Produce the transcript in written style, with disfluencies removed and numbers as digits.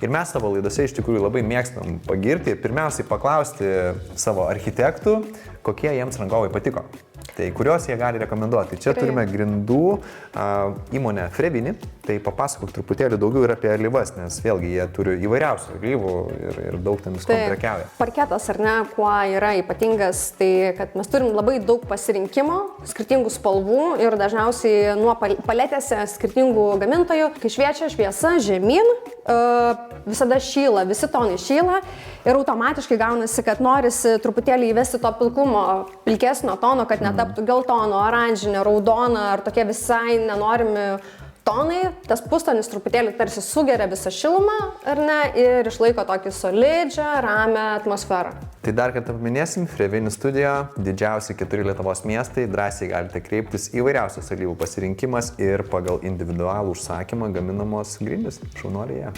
Ir mes savo laidose iš tikrųjų labai mėgstam pagirti ir pirmiausiai paklausti savo architektų, kokie jiems rangovai patiko. Tai kuriuos jie gali rekomenduoti. Čia turime grindų įmonę Frebini, tai papasakok truputėlį daugiau ir apie alyvas, nes vėlgi jie turi įvairiausių alyvų ir daug ten visko prekiauja. Parketas, ar ne, kuo yra ypatingas, tai kad mes turim labai daug pasirinkimo, skirtingų spalvų ir dažniausiai nuo paletėse skirtingų gamintojų, kai šviečia šviesa žemyn, visada šyla, visi tonai šyla ir automatiškai gaunasi, kad norisi truputėlį įvesti to pilkumo, pilkesnio tono, kad netaptų geltono, oranžinio, raudono ar tokie visai nenorimi tonai. Tas pustonis truputėlį tarsi sugeria visą šilumą, ar ne, ir išlaiko tokį solidžią, ramią atmosferą. Tai dar kartą paminėsim, Frebini studijo, didžiausi 4 Lietuvos miestai, drąsiai galite kreiptis, įvairiausias alyvų pasirinkimas ir pagal individualų užsakymą gaminamos grindys. Šaunuoliai.